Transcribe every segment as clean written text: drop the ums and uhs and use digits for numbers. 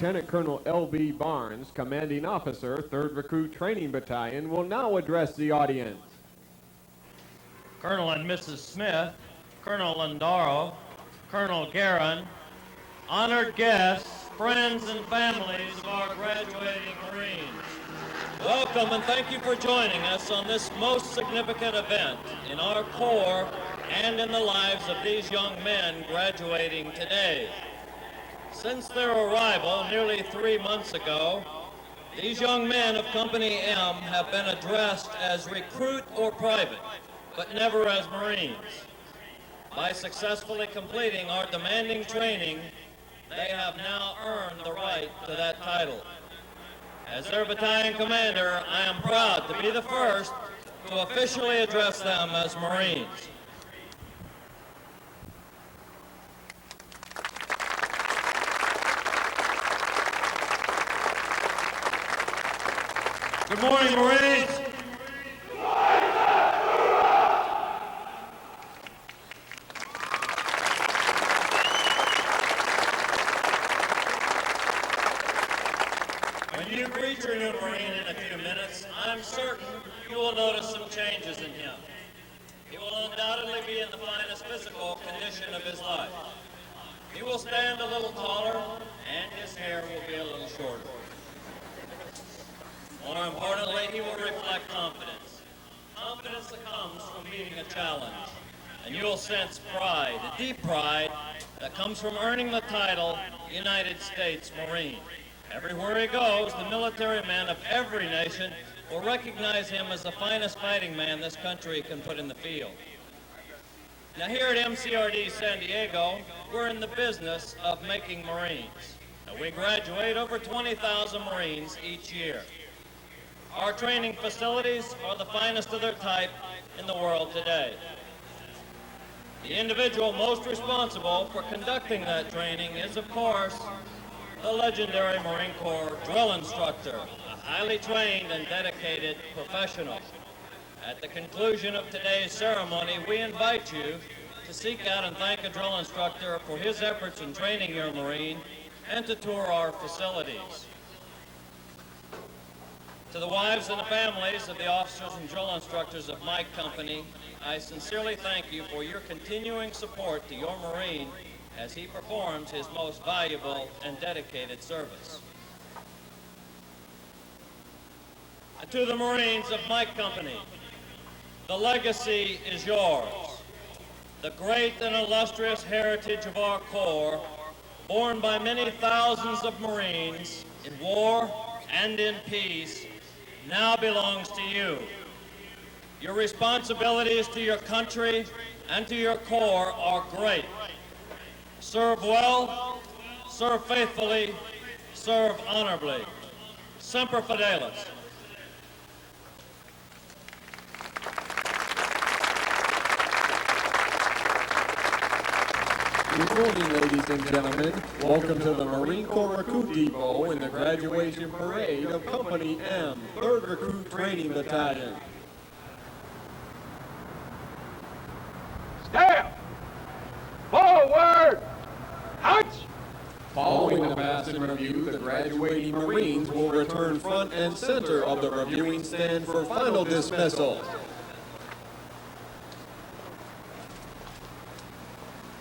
Lieutenant Colonel L.B. Barnes, Commanding Officer, 3rd Recruit Training Battalion, will now address the audience. Colonel and Mrs. Smith, Colonel Landaro, Colonel Guerin, honored guests, friends, and families of our graduating Marines. Welcome and thank you for joining us on this most significant event in our Corps and in the lives of these young men graduating today. Since their arrival nearly 3 months ago, these young men of Company M have been addressed as recruit or private, but never as Marines. By successfully completing our demanding training, they have now earned the right to that title. As their battalion commander, I am proud to be the first to officially address them as Marines. Good morning, Marines. When you greet your new Marine in a few minutes, I'm certain you will notice some changes in him. He will undoubtedly be in the finest physical condition of his life. He will stand a little taller, and his hair will be a little shorter. More importantly, he will reflect confidence. Confidence that comes from meeting a challenge. And you'll sense pride, a deep pride that comes from earning the title United States Marine. Everywhere he goes, the military men of every nation will recognize him as the finest fighting man this country can put in the field. Now here at MCRD San Diego, we're in the business of making Marines. Now, we graduate over 20,000 Marines each year. Our training facilities are the finest of their type in the world today. The individual most responsible for conducting that training is, of course, the legendary Marine Corps drill instructor, a highly trained and dedicated professional. At the conclusion of today's ceremony, we invite you to seek out and thank a drill instructor for his efforts in training your Marine and to tour our facilities. To the wives and the families of the officers and drill instructors of my company, I sincerely thank you for your continuing support to your Marine as he performs his most valuable and dedicated service. And to the Marines of my company, the legacy is yours. The great and illustrious heritage of our Corps, borne by many thousands of Marines in war and in peace, now belongs to you. Your responsibilities to your country and to your Corps are great. Serve well, serve faithfully, serve honorably. Semper Fidelis. Good morning, ladies and gentlemen. Welcome to the Marine Corps Recruit Depot in the graduation parade of Company M, 3rd Recruit Training Battalion. Stand! Forward! Out! Following the pass and review, the graduating Marines will return front and center of the reviewing stand for final dismissal.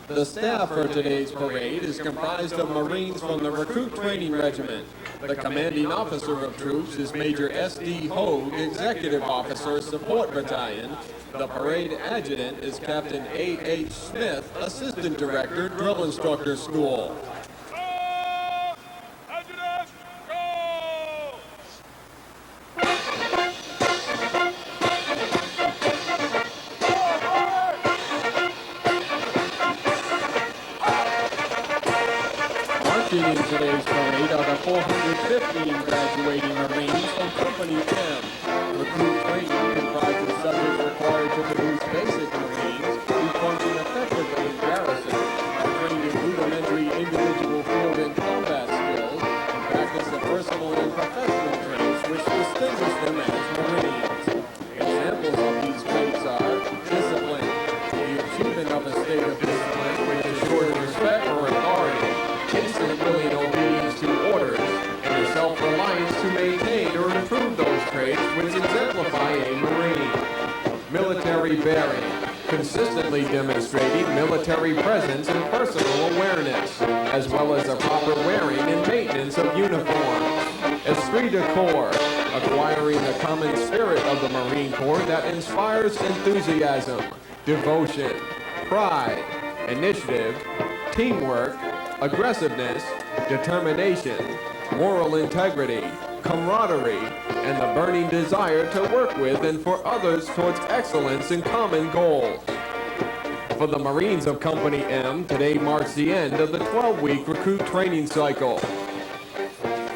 The staff for today's parade is comprised of Marines from the Recruit Training Regiment. The commanding officer of troops is Major S.D. Hogue, Executive Officer, Support Battalion. The parade adjutant is Captain A.H. Smith, Assistant Director, Drill Instructor School. In today's parade are the 415 graduating Marines from Company M. Recruit training comprises subjects required to produce basic Marines who function effectively in garrison, are trained in rudimentary individual field and combat skills, and practice the personal and professional traits which distinguish them as Marines. Examples of these traits are discipline, the achievement of a state of discipline which assures respect or authority, instant willing obedience to orders, self-reliance to maintain or improve those traits which exemplify a Marine. Military bearing, consistently demonstrating military presence and personal awareness, as well as the proper wearing and maintenance of uniform. Esprit de corps, acquiring the common spirit of the Marine Corps that inspires enthusiasm, devotion, pride, initiative, teamwork, aggressiveness, determination, moral integrity, camaraderie, and the burning desire to work with and for others towards excellence in common goals. For the Marines of Company M, today marks the end of the 12-week recruit training cycle.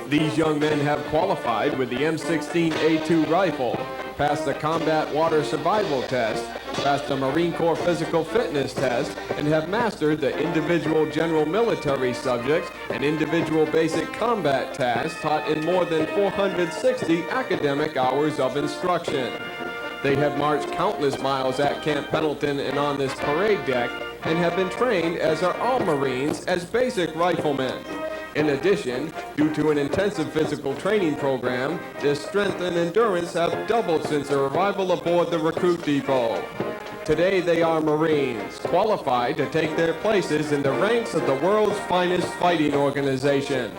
These young men have qualified with the M16A2 rifle, passed the combat water survival test, passed the Marine Corps physical fitness test, and have mastered the individual general military subjects and individual basic combat tasks taught in more than 460 academic hours of instruction. They have marched countless miles at Camp Pendleton and on this parade deck and have been trained, as are all Marines, as basic riflemen. In addition, due to an intensive physical training program, their strength and endurance have doubled since their arrival aboard the recruit depot. Today they are Marines, qualified to take their places in the ranks of the world's finest fighting organization.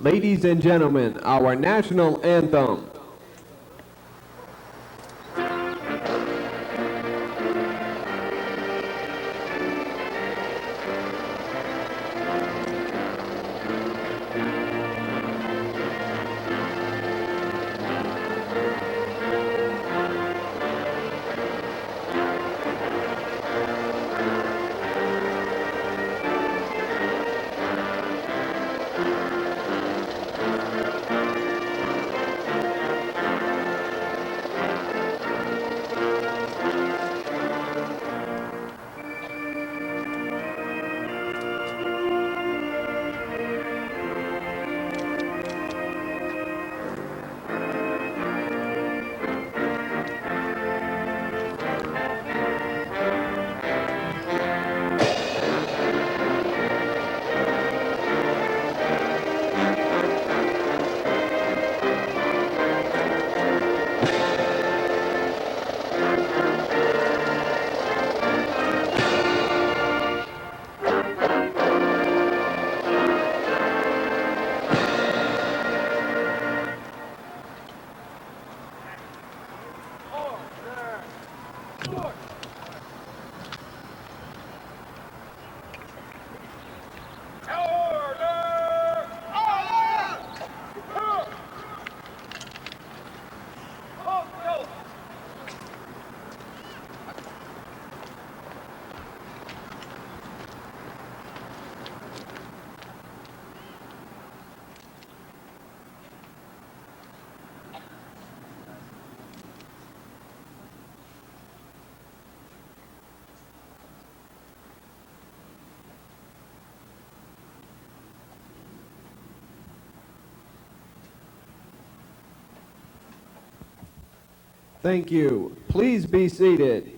Ladies and gentlemen, our national anthem. Thank you. Please be seated.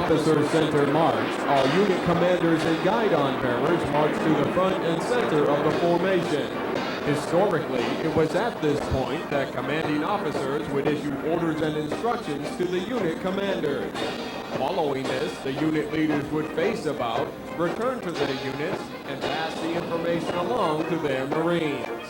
Officer Center March, all unit commanders and guidon bearers march to the front and center of the formation. Historically, it was at this point that commanding officers would issue orders and instructions to the unit commanders. Following this, the unit leaders would face about, return to their units, and pass the information along to their Marines.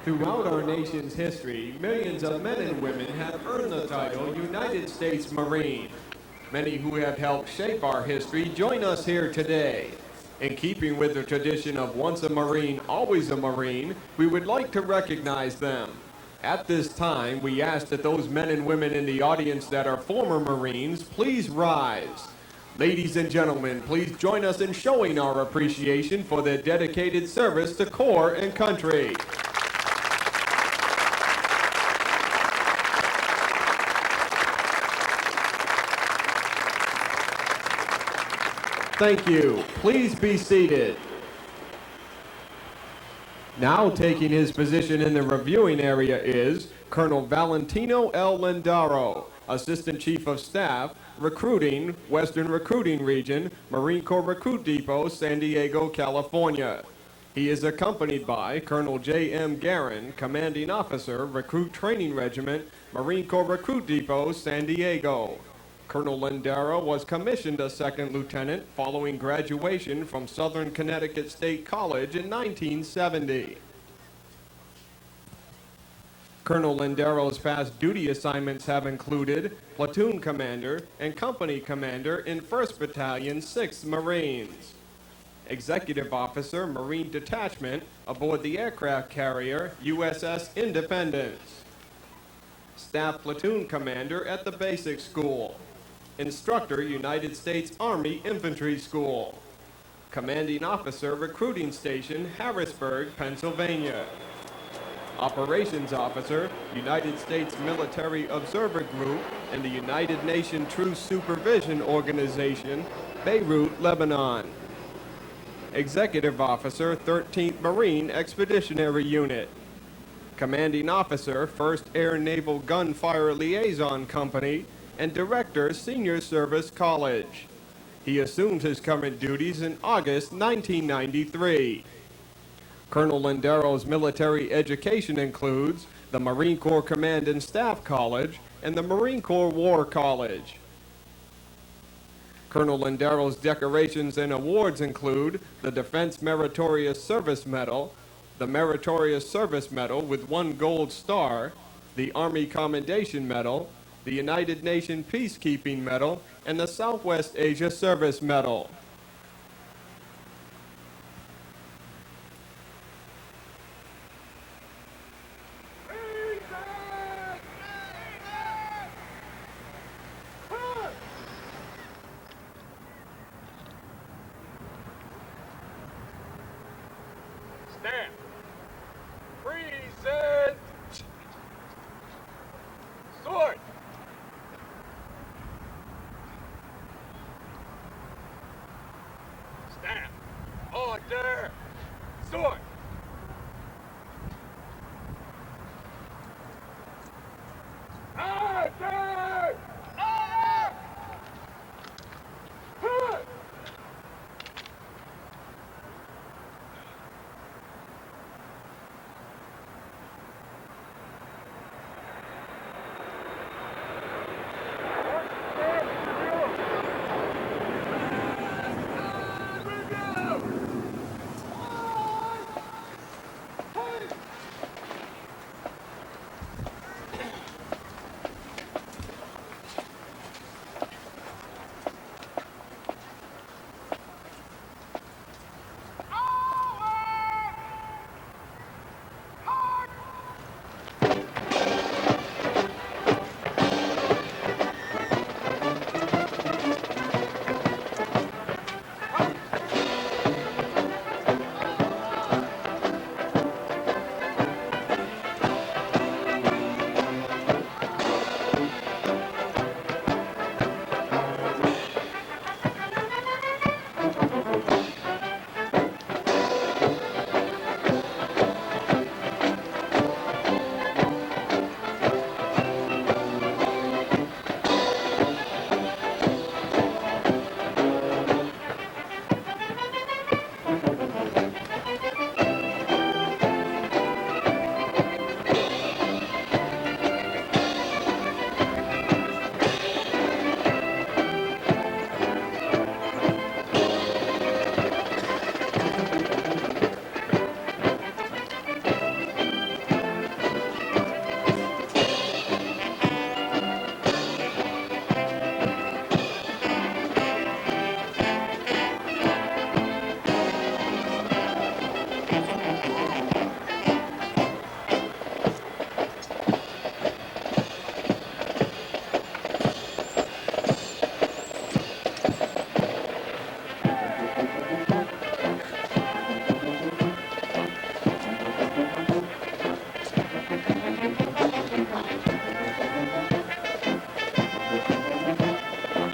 Throughout our nation's history, millions of men and women have earned the title United States Marine. Many who have helped shape our history join us here today. In keeping with the tradition of once a Marine, always a Marine, we would like to recognize them. At this time, we ask that those men and women in the audience that are former Marines please rise. Ladies and gentlemen, please join us in showing our appreciation for their dedicated service to Corps and country. Thank you. Please be seated. Now taking his position in the reviewing area is Colonel Valentino L. Lendaro, Assistant Chief of Staff, Recruiting, Western Recruiting Region, Marine Corps Recruit Depot, San Diego, California. He is accompanied by Colonel J.M. Guerin, Commanding Officer, Recruit Training Regiment, Marine Corps Recruit Depot, San Diego. Colonel Lendaro was commissioned a second lieutenant following graduation from Southern Connecticut State College in 1970. Colonel Lendaro's past duty assignments have included platoon commander and company commander in 1st Battalion, 6th Marines. Executive Officer, Marine Detachment, aboard the aircraft carrier USS Independence. Staff Platoon Commander at the Basic School. Instructor, United States Army Infantry School. Commanding Officer, Recruiting Station, Harrisburg, Pennsylvania. Operations Officer, United States Military Observer Group and the United Nations Truce Supervision Organization, Beirut, Lebanon. Executive Officer, 13th Marine Expeditionary Unit. Commanding Officer, 1st Air Naval Gunfire Liaison Company, and Director, Senior Service College. He assumed his current duties in August 1993. Colonel Lendero's military education includes the Marine Corps Command and Staff College and the Marine Corps War College. Colonel Lendero's decorations and awards include the Defense Meritorious Service Medal, the Meritorious Service Medal with 1 gold star, the Army Commendation Medal, the United Nations Peacekeeping Medal, and the Southwest Asia Service Medal. Stand. Present. Sword. Stand. Order. Sword. Order. Order. Put.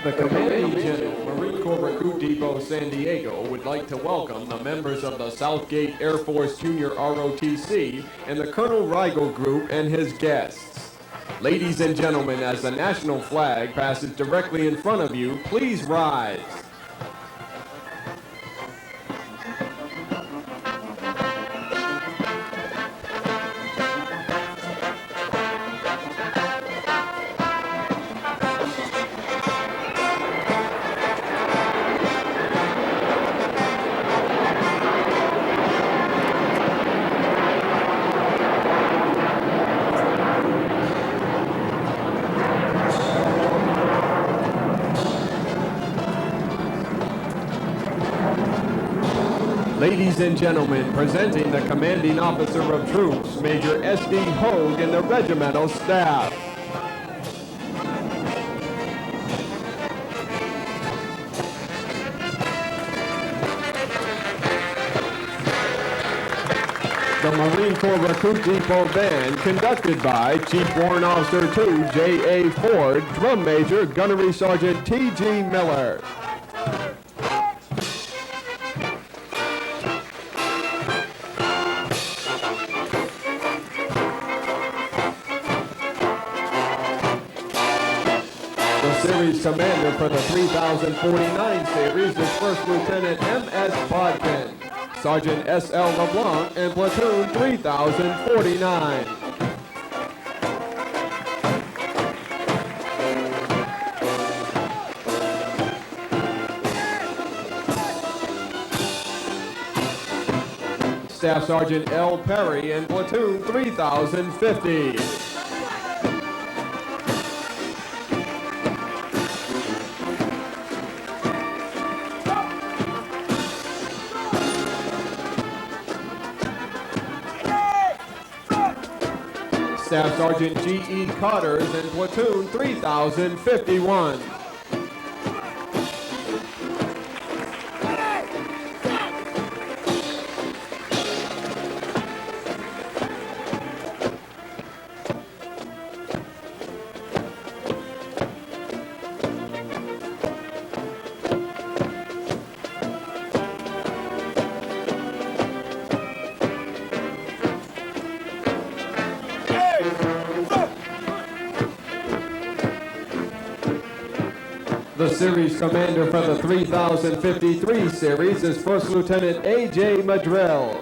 The Commanding General, Marine Corps Recruit Depot, San Diego, would like to welcome the members of the Southgate Air Force Junior ROTC and the Colonel Rigel Group and his guests. Ladies and gentlemen, as the national flag passes directly in front of you, please rise. Ladies and gentlemen, presenting the commanding officer of troops, Major S.D. Hogue, and the regimental staff. The Marine Corps Recruit Depot Band, conducted by Chief Warrant Officer 2 J.A. Ford, Drum Major Gunnery Sergeant T.G. Miller. The series commander for the 3049 series is First Lieutenant M.S. Bodkin, Sergeant S.L. LeBlanc, and Platoon 3049. Staff Sergeant L. Perry and Platoon 3050. Staff Sergeant G.E. Cotters and Platoon 3051. The series commander for the 3053 series is First Lieutenant A.J. Madrell,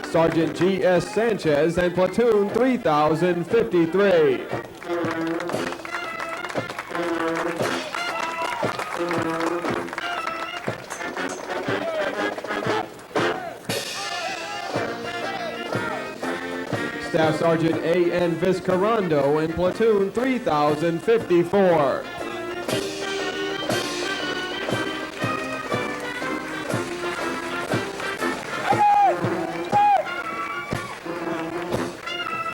Sergeant G.S. Sanchez, and Platoon 3053. Staff Sergeant A.N. Viscarando and Platoon 3054.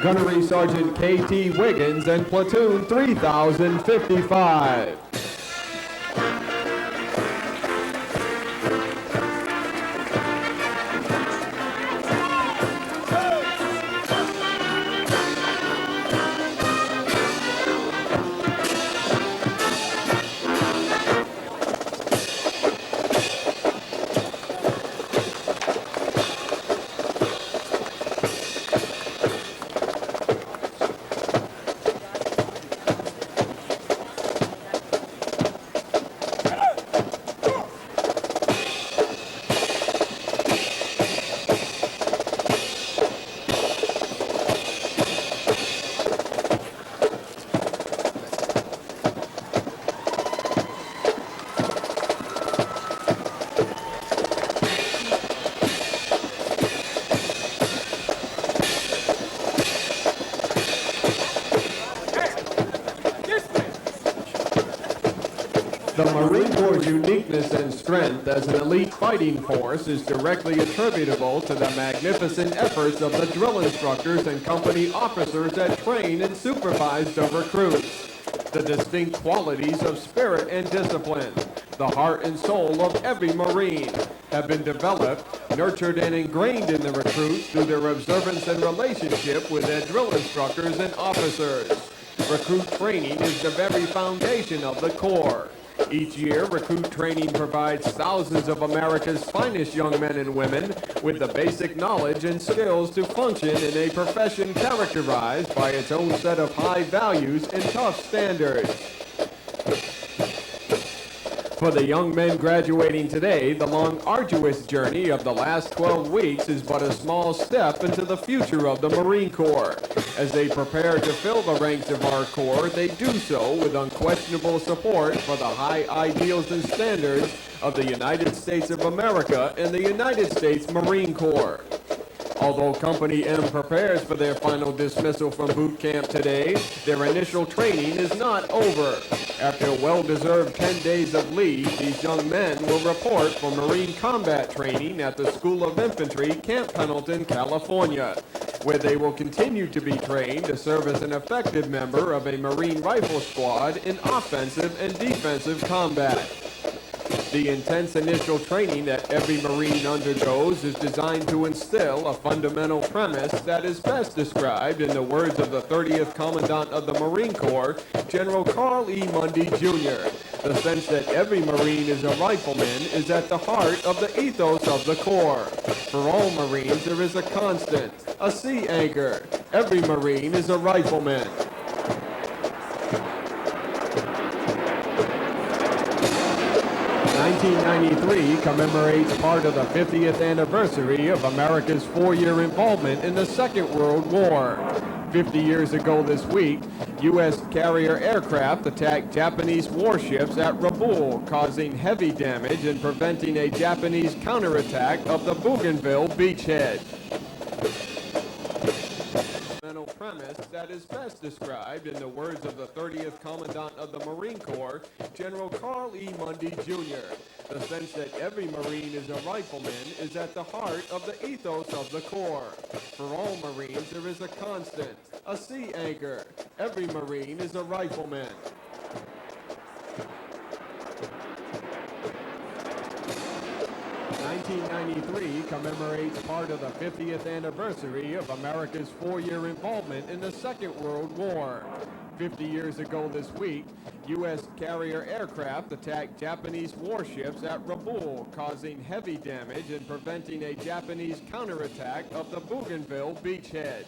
Gunnery Sergeant K.T. Wiggins and Platoon 3055. The Marine Corps' uniqueness and strength as an elite fighting force is directly attributable to the magnificent efforts of the drill instructors and company officers that train and supervise the recruits. The distinct qualities of spirit and discipline, the heart and soul of every Marine, have been developed, nurtured, and ingrained in the recruits through their observance and relationship with their drill instructors and officers. Recruit training is the very foundation of the Corps. Each year, recruit training provides thousands of America's finest young men and women with the basic knowledge and skills to function in a profession characterized by its own set of high values and tough standards. For the young men graduating today, the long, arduous journey of the last 12 weeks is but a small step into the future of the Marine Corps. As they prepare to fill the ranks of our Corps, they do so with unquestionable support for the high ideals and standards of the United States of America and the United States Marine Corps. Although Company M prepares for their final dismissal from boot camp today, their initial training is not over. After a well-deserved 10 days of leave, these young men will report for Marine combat training at the School of Infantry, Camp Pendleton, California, where they will continue to be trained to serve as an effective member of a Marine rifle squad in offensive and defensive combat. The intense initial training that every Marine undergoes is designed to instill a fundamental premise that is best described in the words of the 30th Commandant of the Marine Corps, General Carl E. Mundy, Jr. The sense that every Marine is a rifleman is at the heart of the ethos of the Corps. For all Marines, there is a constant, a sea anchor. Every Marine is a rifleman. 1993 commemorates part of the 50th anniversary of America's 4-year involvement in the Second World War. 50 years ago this week, U.S. carrier aircraft attacked Japanese warships at Rabaul, causing heavy damage and preventing a Japanese counterattack of the Bougainville beachhead. Premise that is best described in the words of the 30th Commandant of the Marine Corps, General Carl E. Mundy, Jr. The sense that every Marine is a rifleman is at the heart of the ethos of the Corps. For all Marines, there is a constant, a sea anchor. Every Marine is a rifleman. 1993 commemorates part of the 50th anniversary of America's 4-year involvement in the Second World War. 50 years ago this week, U.S. carrier aircraft attacked Japanese warships at Rabaul, causing heavy damage and preventing a Japanese counterattack of the Bougainville beachhead.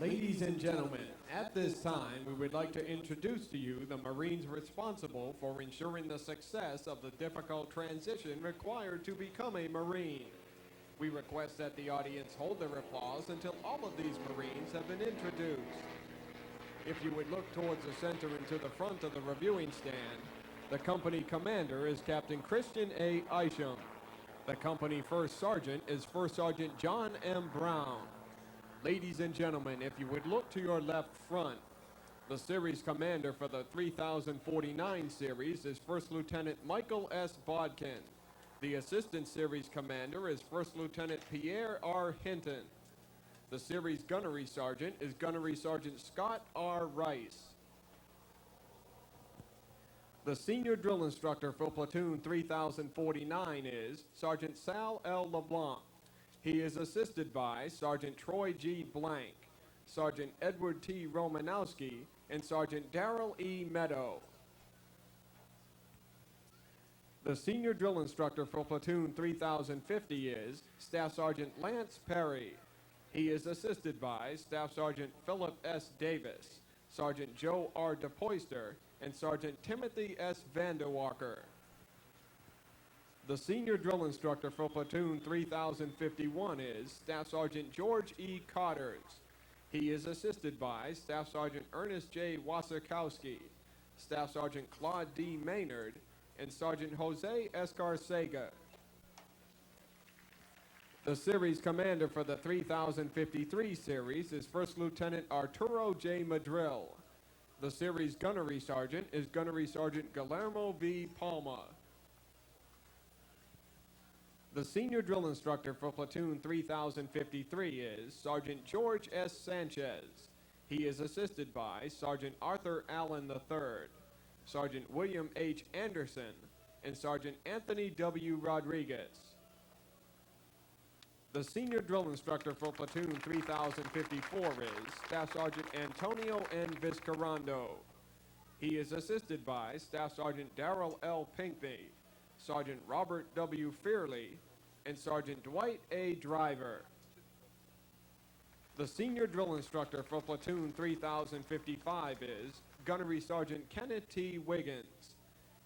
Ladies and gentlemen, at this time, we would like to introduce to you the Marines responsible for ensuring the success of the difficult transition required to become a Marine. We request that the audience hold their applause until all of these Marines have been introduced. If you would look towards the center and to the front of the reviewing stand, the company commander is Captain Christian A. Isham. The company first sergeant is First Sergeant John M. Brown. Ladies and gentlemen, if you would look to your left front, the series commander for the 3049 series is First Lieutenant Michael S. Bodkin. The Assistant Series Commander is First Lieutenant Pierre R. Hinton. The Series Gunnery Sergeant is Gunnery Sergeant Scott R. Rice. The Senior Drill Instructor for Platoon 3049 is Sergeant Sal L. LeBlanc. He is assisted by Sergeant Troy G. Blank, Sergeant Edward T. Romanowski, and Sergeant Darrell E. Meadow. The Senior Drill Instructor for Platoon 3050 is Staff Sergeant Lance Perry. He is assisted by Staff Sergeant Philip S. Davis, Sergeant Joe R. DePoyster, and Sergeant Timothy S. Vanderwalker. The Senior Drill Instructor for Platoon 3051 is Staff Sergeant George E. Cotters. He is assisted by Staff Sergeant Ernest J. Wasikowski, Staff Sergeant Claude D. Maynard, and Sergeant Jose Escarcega. The series commander for the 3053 series is First Lieutenant Arturo J. Madril. The series gunnery sergeant is Gunnery Sergeant Guillermo V. Palma. The senior drill instructor for Platoon 3053 is Sergeant George S. Sanchez. He is assisted by Sergeant Arthur Allen III, Sergeant William H. Anderson, and Sergeant Anthony W. Rodriguez. The senior drill instructor for Platoon 3054 is Staff Sergeant Antonio N. Viscarando. He is assisted by Staff Sergeant Darrell L. Pinckney, Sergeant Robert W. Fearley, and Sergeant Dwight A. Driver. The senior drill instructor for Platoon 3055 is Gunnery Sergeant Kenneth T. Wiggins.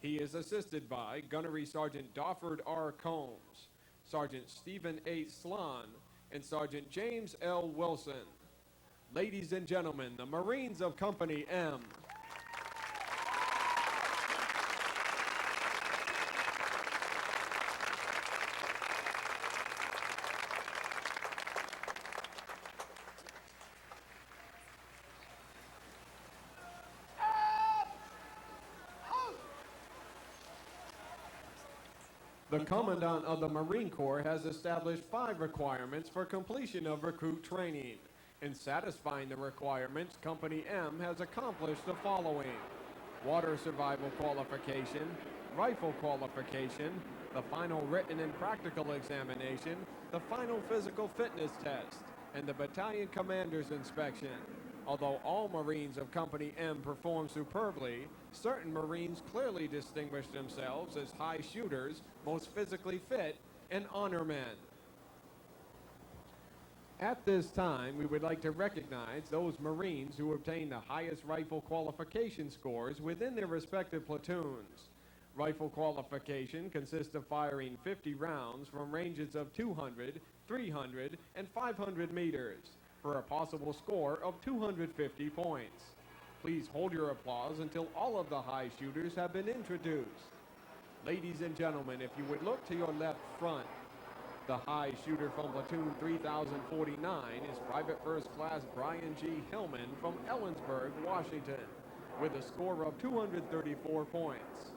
He is assisted by Gunnery Sergeant Dafford R. Combs, Sergeant Stephen H. Slon, and Sergeant James L. Wilson. Ladies and gentlemen, the Marines of Company M. The Commandant of the Marine Corps has established 5 requirements for completion of recruit training. In satisfying the requirements, Company M has accomplished the following: water survival qualification, rifle qualification, the final written and practical examination, the final physical fitness test, and the battalion commander's inspection. Although all Marines of Company M performed superbly, certain Marines clearly distinguished themselves as high shooters, most physically fit, and honor men. At this time, we would like to recognize those Marines who obtained the highest rifle qualification scores within their respective platoons. Rifle qualification consists of firing 50 rounds from ranges of 200, 300, and 500 meters. For a possible score of 250 points. Please hold your applause until all of the high shooters have been introduced. Ladies and gentlemen, if you would look to your left front, the high shooter from Platoon 3049 is Private First Class Brian G. Hillman from Ellensburg, Washington, with a score of 234 points.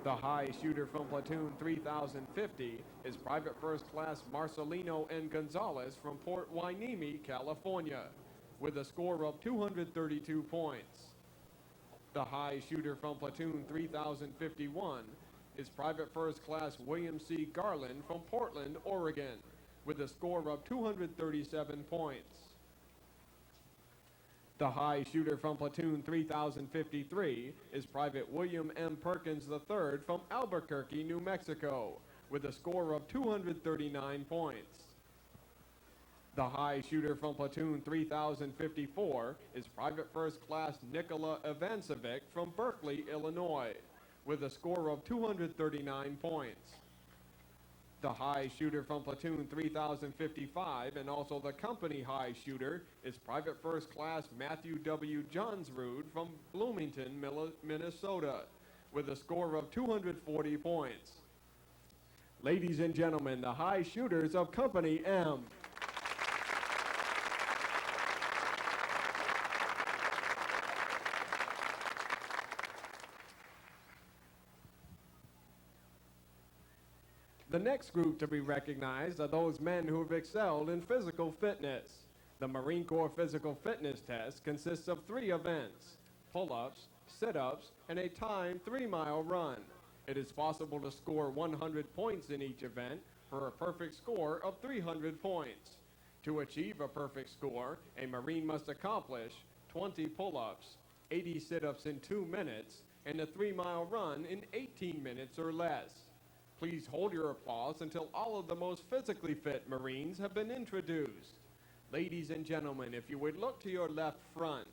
The high shooter from Platoon 3050 is Private First Class Marcelino N. Gonzalez from Port Hueneme, California, with a score of 232 points. The high shooter from Platoon 3051 is Private First Class William C. Garland from Portland, Oregon, with a score of 237 points. The high shooter from Platoon 3053 is Private William M. Perkins III from Albuquerque, New Mexico, with a score of 239 points. The high shooter from Platoon 3054 is Private First Class Nikola Ivancevic from Berkeley, Illinois, with a score of 239 points. The high shooter from Platoon 3055 and also the company high shooter is Private First Class Matthew W. Johnsrud from Bloomington, Minnesota, with a score of 240 points. Ladies and gentlemen, the high shooters of Company M. The next group to be recognized are those men who have excelled in physical fitness. The Marine Corps Physical Fitness Test consists of 3 events: pull-ups, sit-ups, and a timed 3-mile run. It is possible to score 100 points in each event for a perfect score of 300 points. To achieve a perfect score, a Marine must accomplish 20 pull-ups, 80 sit-ups in 2 minutes, and a 3-mile run in 18 minutes or less. Please hold your applause until all of the most physically fit Marines have been introduced. Ladies and gentlemen, if you would look to your left front.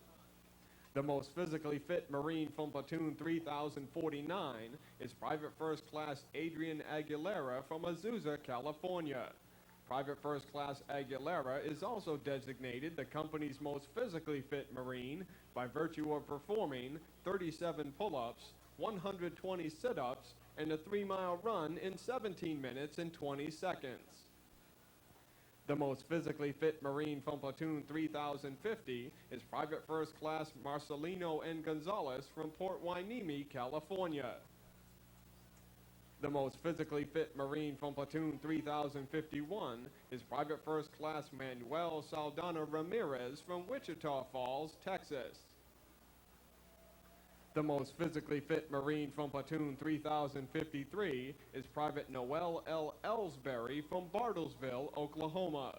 The most physically fit Marine from Platoon 3049 is Private First Class Adrian Aguilera from Azusa, California. Private First Class Aguilera is also designated the company's most physically fit Marine by virtue of performing 37 pull-ups, 120 sit-ups, and a 3-mile run in 17 minutes and 20 seconds. The most physically fit Marine from Platoon 3050 is Private First Class Marcelino N. Gonzalez from Port Hueneme, California. The most physically fit Marine from Platoon 3051 is Private First Class Manuel Saldana Ramirez from Wichita Falls, Texas. The most physically fit Marine from Platoon 3053 is Private Noel L. Ellsbury from Bartlesville, Oklahoma.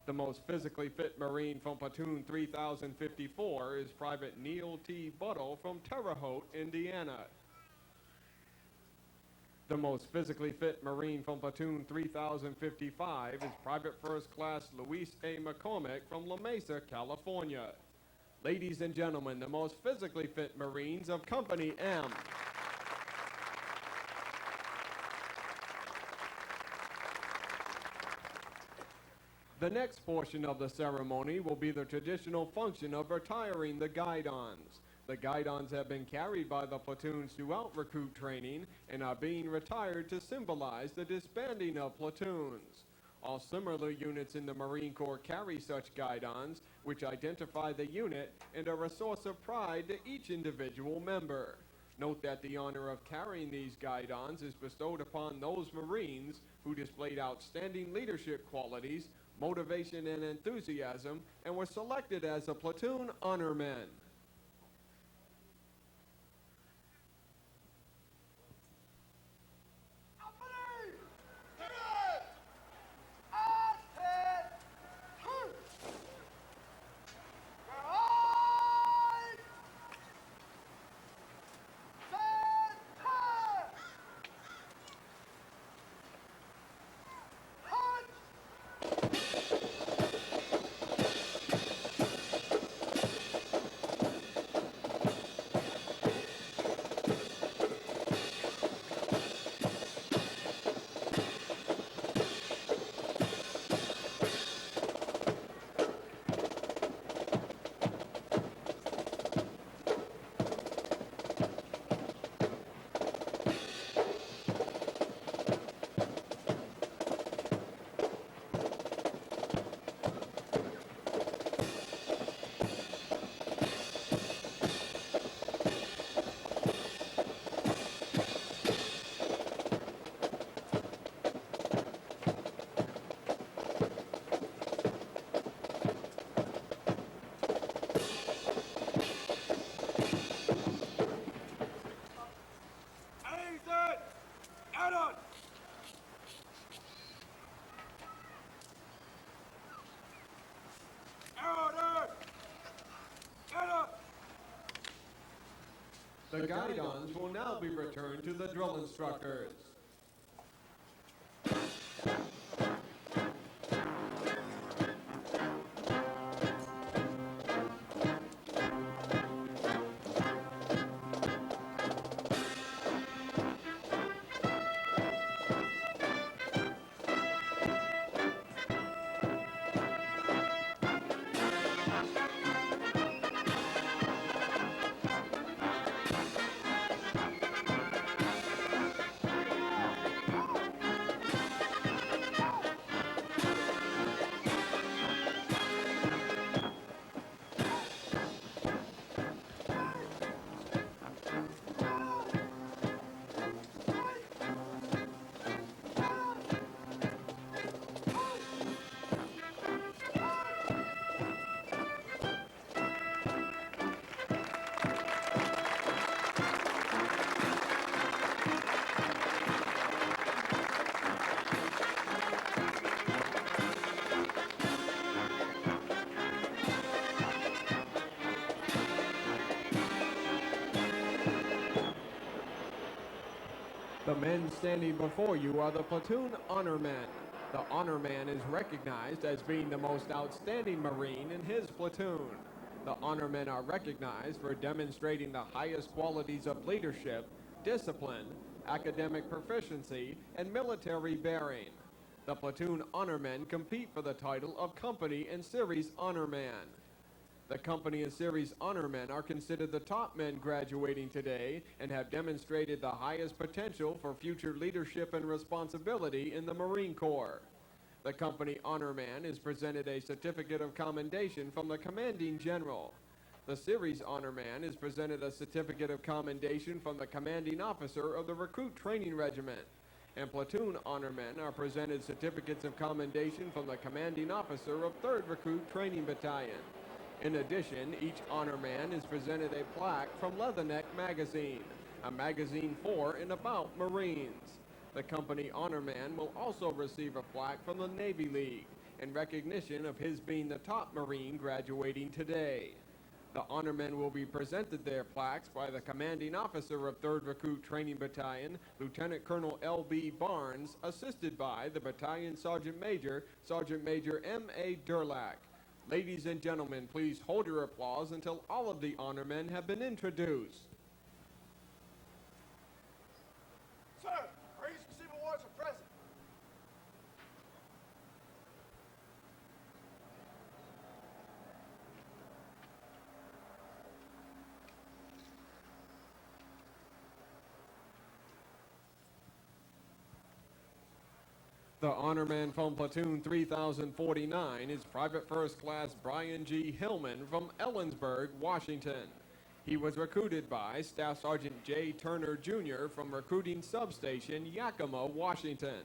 The most physically fit Marine from Platoon 3054 is Private Neil T. Buttle from Terre Haute, Indiana. The most physically fit Marine from Platoon 3055 is Private First Class Luis A. McCormick from La Mesa, California. Ladies and gentlemen, the most physically fit Marines of Company M. The next portion of the ceremony will be the traditional function of retiring the guidons. The guidons have been carried by the platoons throughout recruit training and are being retired to symbolize the disbanding of platoons. All similar units in the Marine Corps carry such guidons, which identify the unit and are a source of pride to each individual member. Note that the honor of carrying these guidons is bestowed upon those Marines who displayed outstanding leadership qualities, motivation, and enthusiasm, and were selected as a platoon honor men. The guidons will now be returned to the drill instructors. The men standing before you are the platoon honor men. The honor man is recognized as being the most outstanding Marine in his platoon. The honor men are recognized for demonstrating the highest qualities of leadership, discipline, academic proficiency, and military bearing. The platoon honor men compete for the title of Company and Series Honor Man. The Company and Series Honor Men are considered the top men graduating today and have demonstrated the highest potential for future leadership and responsibility in the Marine Corps. The Company Honor Man is presented a certificate of commendation from the Commanding General. The Series Honor Man is presented a certificate of commendation from the Commanding Officer of the Recruit Training Regiment. And Platoon Honor Men are presented certificates of commendation from the Commanding Officer of 3rd Recruit Training Battalion. In addition, each honor man is presented a plaque from Leatherneck Magazine, a magazine for and about Marines. The Company Honor Man will also receive a plaque from the Navy League in recognition of his being the top Marine graduating today. The honor men will be presented their plaques by the Commanding Officer of 3rd Recruit Training Battalion, Lieutenant Colonel L.B. Barnes, assisted by the Battalion Sergeant Major, Sergeant Major M.A. Durlack. Ladies and gentlemen, please hold your applause until all of the honor men have been introduced. Sir, are you receiving awards for president? The honor man from Platoon 3049 is Private First Class Brian G. Hillman from Ellensburg, Washington. He was recruited by Staff Sergeant J. Turner Jr. from Recruiting Substation, Yakima, Washington.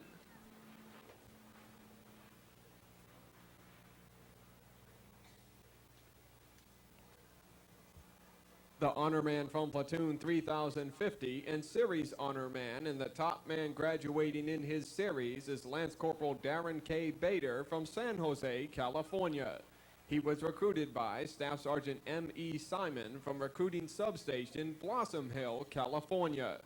The honor man from Platoon 3050 and Series honor man and the top man graduating in his series is Lance Corporal Darren K. Bader from San Jose, California. He was recruited by Staff Sergeant M.E. Simon from Recruiting Substation, Blossom Hill, California.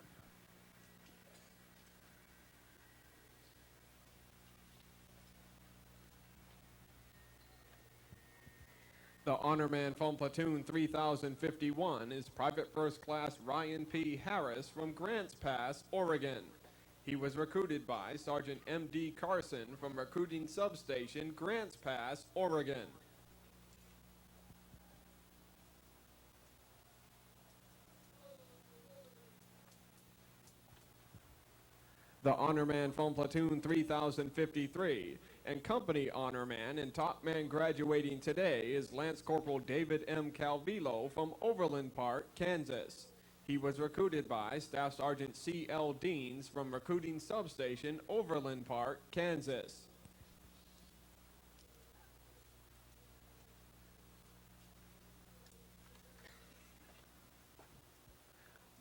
The honor man from Platoon 3051 is Private First Class Ryan P. Harris from Grants Pass, Oregon. He was recruited by Sergeant M.D. Carson from Recruiting Substation, Grants Pass, Oregon. The honor man from Platoon 3053 and company honor man and top man graduating today is Lance Corporal David M. Calvillo from Overland Park, Kansas. He was recruited by Staff Sergeant C.L. Deans from Recruiting Substation, Overland Park, Kansas.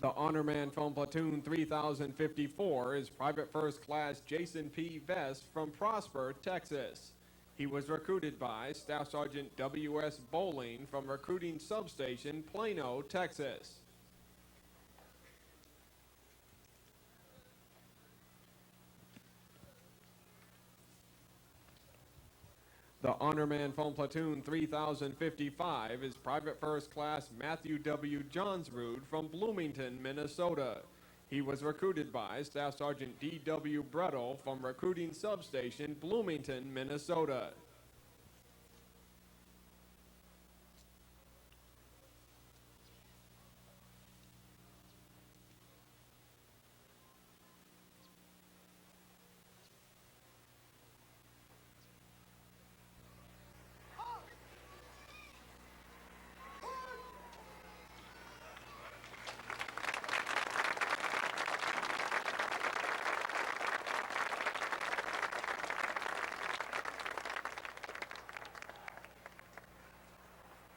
The honor man from Platoon 3054 is Private First Class Jason P. Vest from Prosper, Texas. He was recruited by Staff Sergeant W.S. Bowling from Recruiting Substation, Plano, Texas. The honor man from Platoon 3055 is Private First Class Matthew W. Johnsrud from Bloomington, Minnesota. He was recruited by Staff Sergeant D.W. Brettle from Recruiting Substation, Bloomington, Minnesota.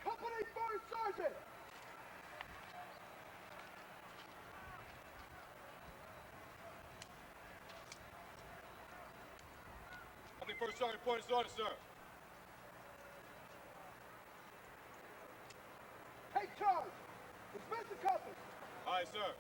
Company First Sergeant! Company First Sergeant, point of order, sir. Take charge! Dismiss the company! Aye, sir.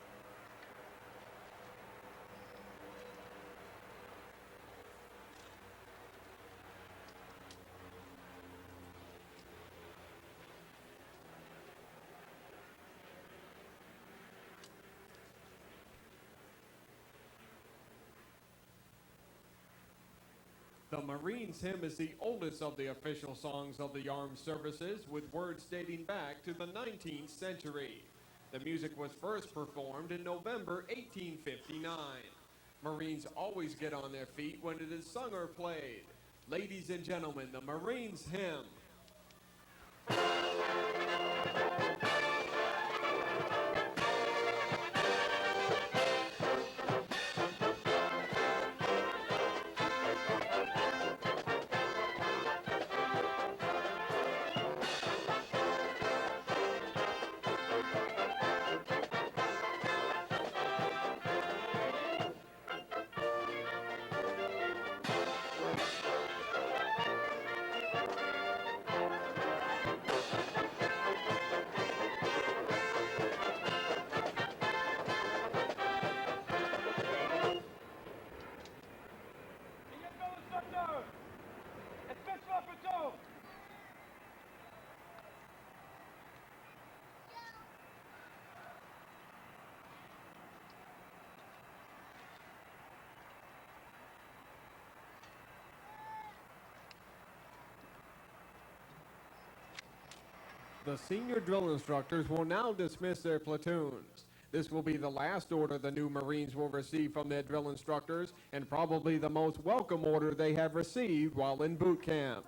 The Marines Hymn is the oldest of the official songs of the armed services, with words dating back to the 19th century. The music was first performed in November 1859. Marines always get on their feet when it is sung or played. Ladies and gentlemen, the Marines Hymn. The senior drill instructors will now dismiss their platoons. This will be the last order the new Marines will receive from their drill instructors, and probably the most welcome order they have received while in boot camp.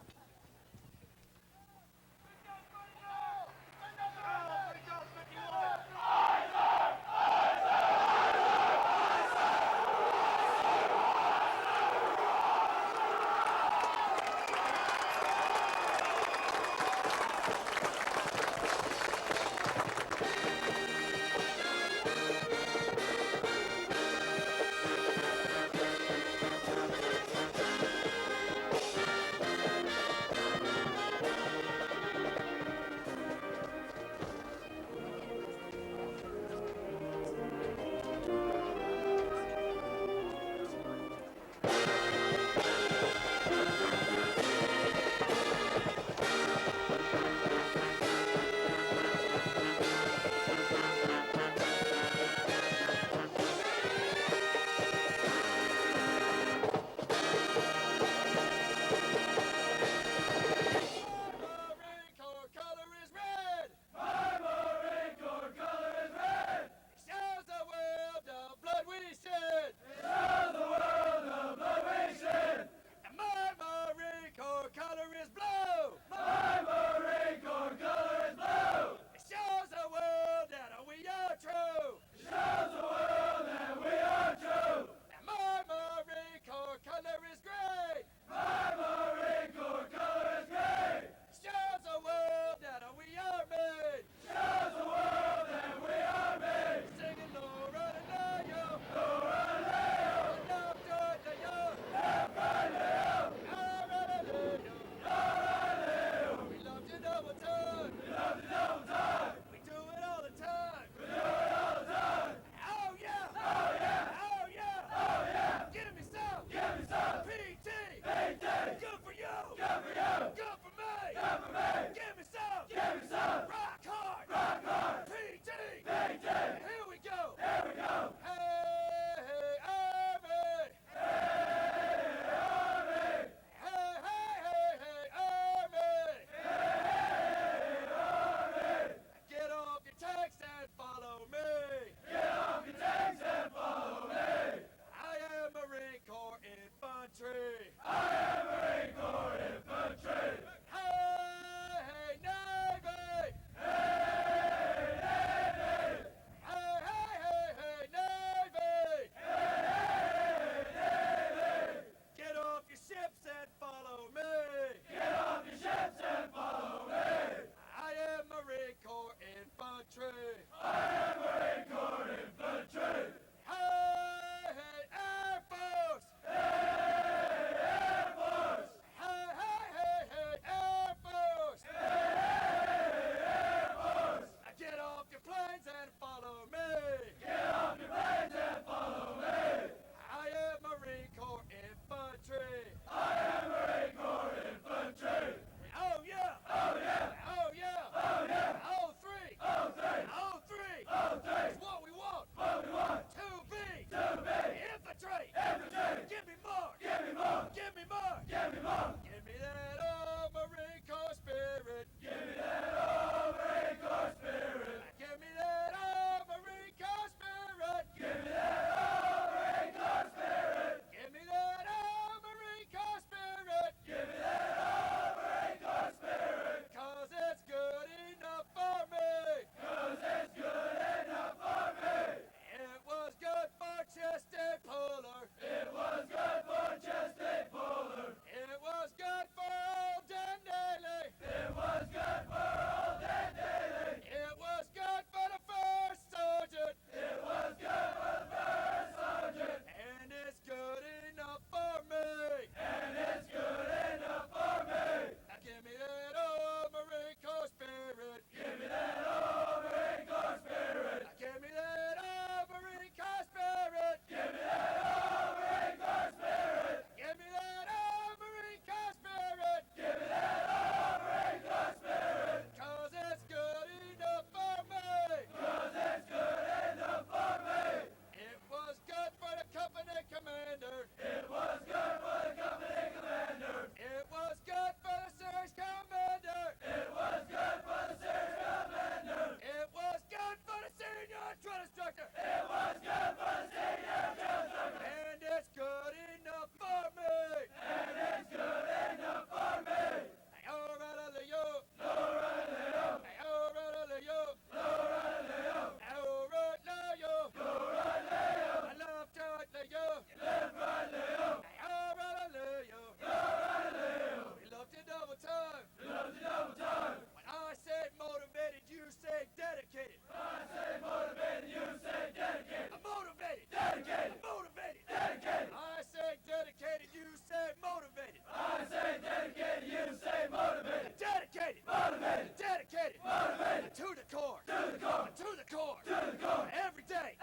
To the core. Every day.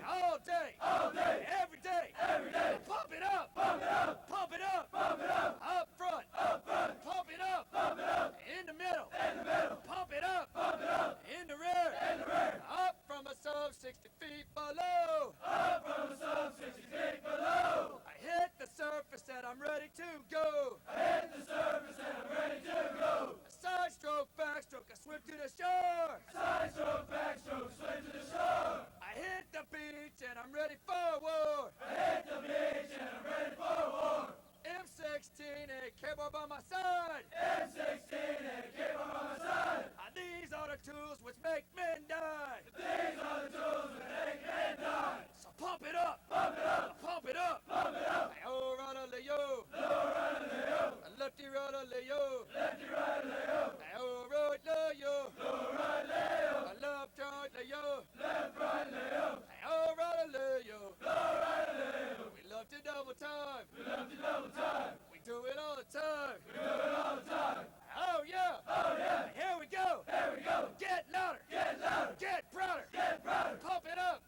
All day. Every day. Pump it up. Pump it up. Up front. Pump it up. In the middle. Pump it up. In the rear. Up from a sub 60 feet below. I hit the surface and I'm ready to go. A side stroke, back stroke, I swim to the shore. I hit the beach and I'm ready for war. M16 and keyboard by my side. These are the tools which make men die. So pump it up. Pump it up. Oh, run-a-lay-yo. Lefty run-a-lay-yo. Oh, right-lay-yo. Left right-lay-yo. Oh, right-lay-yo. We love to double time. We do it all the time. Oh yeah. Here we go. Get louder. Get prouder. Pump it up.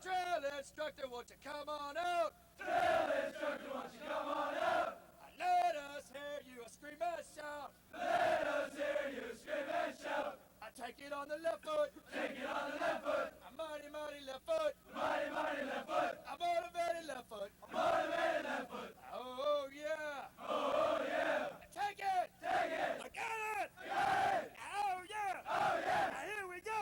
Drill instructor, won't you come on out? Let us hear you scream and shout. I take it on the left foot. A mighty left foot. A motivated left foot. Oh yeah. Take it. I got it. Oh yeah. Here we go.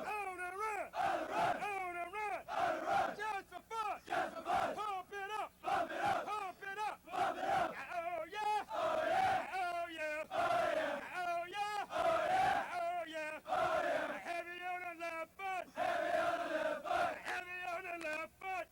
On the run. Just for fun. Pump it up. Oh yeah. Oh yeah. Heavy on the left foot. Heavy on the left foot.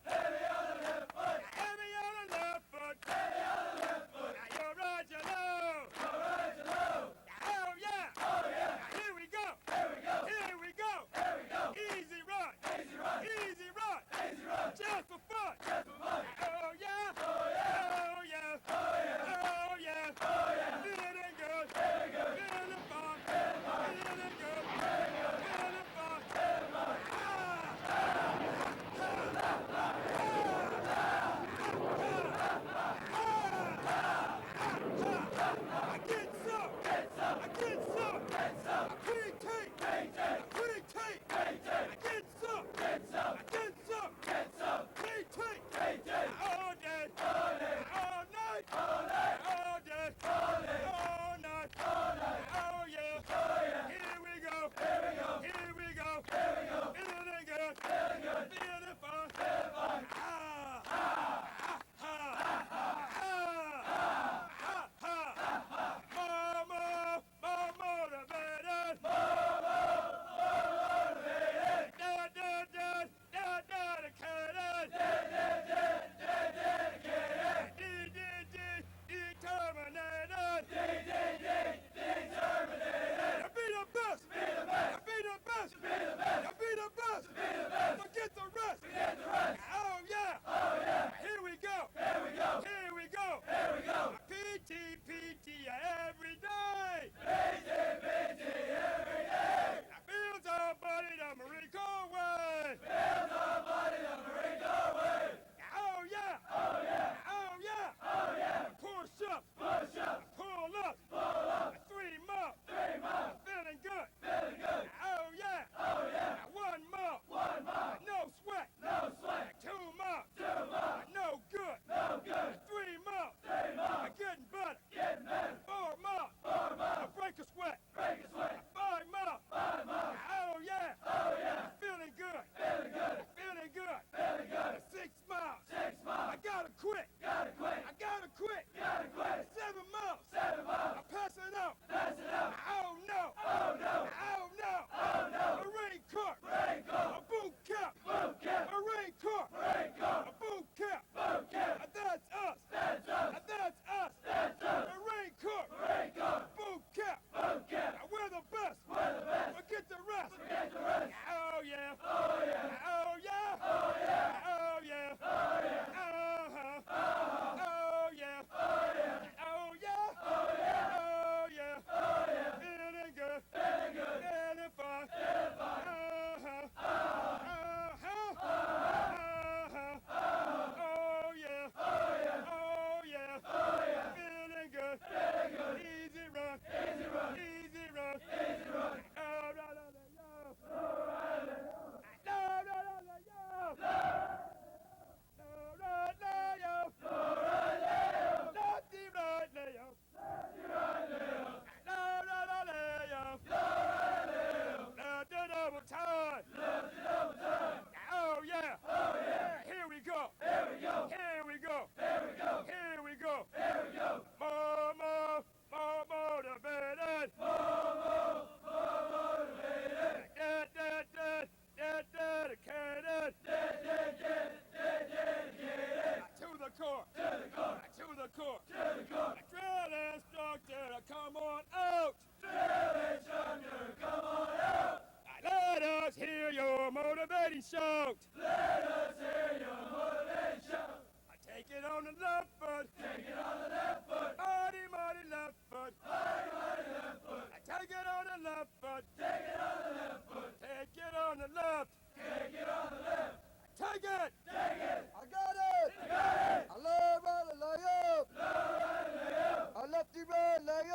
shout. I take it on the left foot. Mighty, mighty left foot. I take it on the left foot. Take it on the left. Take it. I got it. I love right, lay up. I lefty right, lay